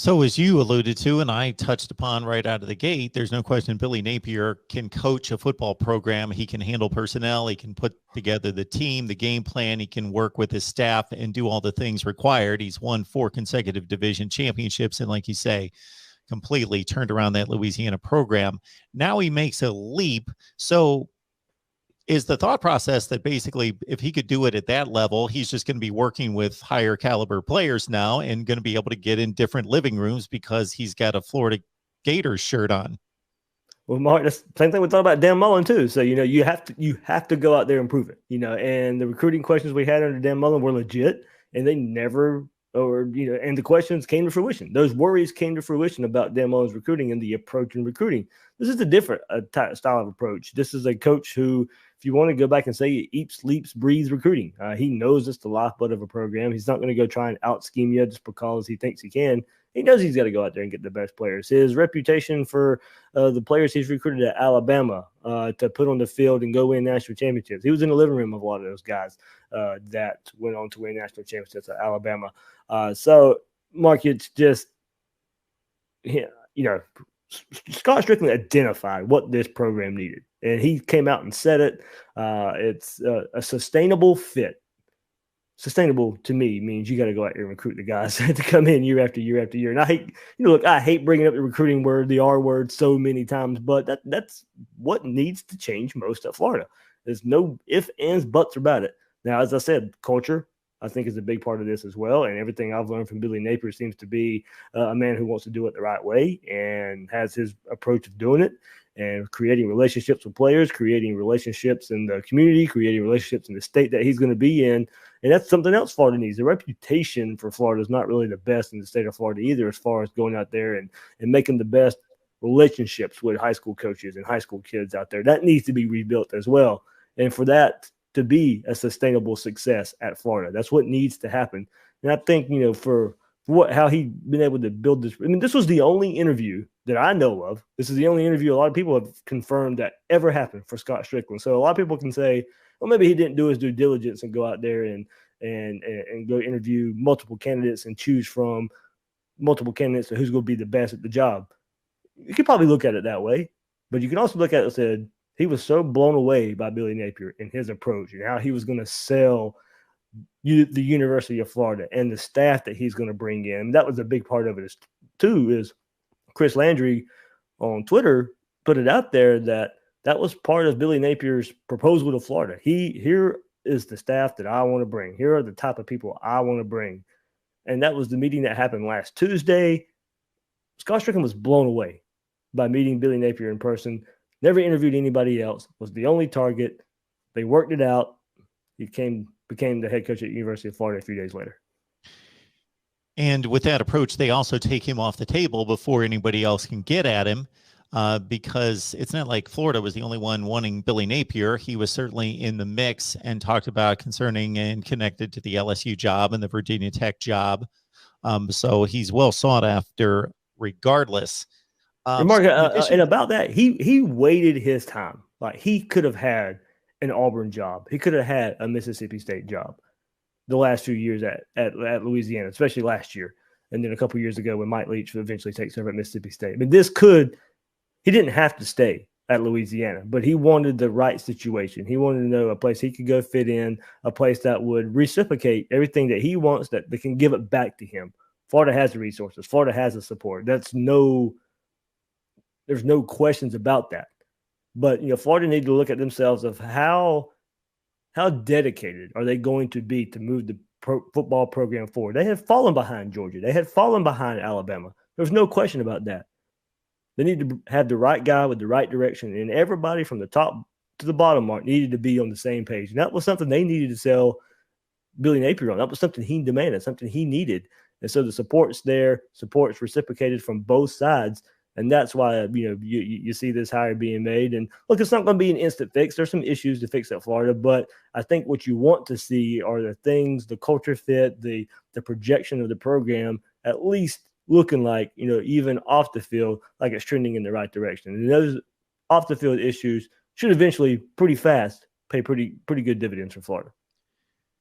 So as you alluded to, and I touched upon right out of the gate, there's no question Billy Napier can coach a football program. He can handle personnel. He can put together the team, the game plan. He can work with his staff and do all the things required. He's won 4 consecutive division championships. And like you say, completely turned around that Louisiana program. Now he makes a leap. So is the thought process that basically if he could do it at that level, he's just going to be working with higher caliber players now and going to be able to get in different living rooms because he's got a Florida Gators shirt on? Well, Mark, that's the same thing we thought about Dan Mullen too. So, you have to go out there and prove it, and the recruiting questions we had under Dan Mullen were legit, and they never, and the questions came to fruition. Those worries came to fruition about Dan Mullen's recruiting and the approach in recruiting. This is a different style of approach. This is a coach who, if you want to go back and say, eats, sleeps, breathes recruiting. He knows it's the lifeblood of a program. He's not going to go try and out scheme you just because he thinks he can. He knows he's got to go out there and get the best players. His reputation for the players he's recruited at Alabama to put on the field and go win national championships. He was in the living room of a lot of those guys that went on to win national championships at Alabama. So, Mark, it's just, Scott Strickland identified what this program needed, and he came out and said it. It's a sustainable fit. Sustainable to me means you got to go out there and recruit the guys to come in year after year after year. And I hate bringing up the recruiting word, the R word, so many times, but that's what needs to change most at Florida. There's no ifs, ands, buts about it. Now, as I said, culture, I think, is a big part of this as well. And everything I've learned from Billy Napier seems to be a man who wants to do it the right way and has his approach of doing it and creating relationships with players, creating relationships in the community, creating relationships in the state that he's going to be in. And that's something else Florida needs. The reputation for Florida is not really the best in the state of Florida either, as far as going out there and making the best relationships with high school coaches and high school kids out there. That needs to be rebuilt as well. And for that to be a sustainable success at Florida, that's what needs to happen. And I think, for how he been able to build this. I mean, this was the only interview that I know of. This is the only interview a lot of people have confirmed that ever happened for Scott Strickland. So a lot of people can say, well, maybe he didn't do his due diligence and go out there and go interview multiple candidates and choose from multiple candidates and who's going to be the best at the job. You could probably look at it that way, but you can also look at it and say he was so blown away by Billy Napier and his approach and how he was going to sell the University of Florida and the staff that he's going to bring in. That was a big part of it too, is Chris Landry on Twitter put it out there that was part of Billy Napier's proposal to Florida. Here is the staff that I want to bring. Here are the type of people I want to bring. And that was the meeting that happened last Tuesday. Scott Strickland was blown away by meeting Billy Napier in person. Never interviewed anybody else. Was the only target. They worked it out. He became the head coach at the University of Florida a few days later. And with that approach, they also take him off the table before anybody else can get at him, because it's not like Florida was the only one wanting Billy Napier. He was certainly in the mix and talked about concerning and connected to the LSU job and the Virginia Tech job. So he's well sought after regardless. Mark, and about that, he waited his time. Like, he could have had an Auburn job. He could have had a Mississippi State job the last few years at Louisiana, especially last year. And then a couple years ago when Mike Leach eventually takes over at Mississippi State. I mean, he didn't have to stay at Louisiana, but he wanted the right situation. He wanted to know a place he could go fit in, a place that would reciprocate everything that he wants, that can give it back to him. Florida has the resources. Florida has the support. There's no questions about that. But, Florida need to look at themselves of how dedicated are they going to be to move the football program forward. They had fallen behind Georgia. They had fallen behind Alabama. There's no question about that. They need to have the right guy with the right direction, and everybody from the top to the bottom, Mark, needed to be on the same page. And that was something they needed to sell Billy Napier on. That was something he demanded, something he needed. And so the support's there, support's reciprocated from both sides. And that's why, you see this hire being made. And look, it's not going to be an instant fix. There's some issues to fix at Florida, but I think what you want to see are the things, the culture fit, the projection of the program, at least looking like, even off the field, like it's trending in the right direction. And those off the field issues should eventually pretty fast pay pretty good dividends for Florida.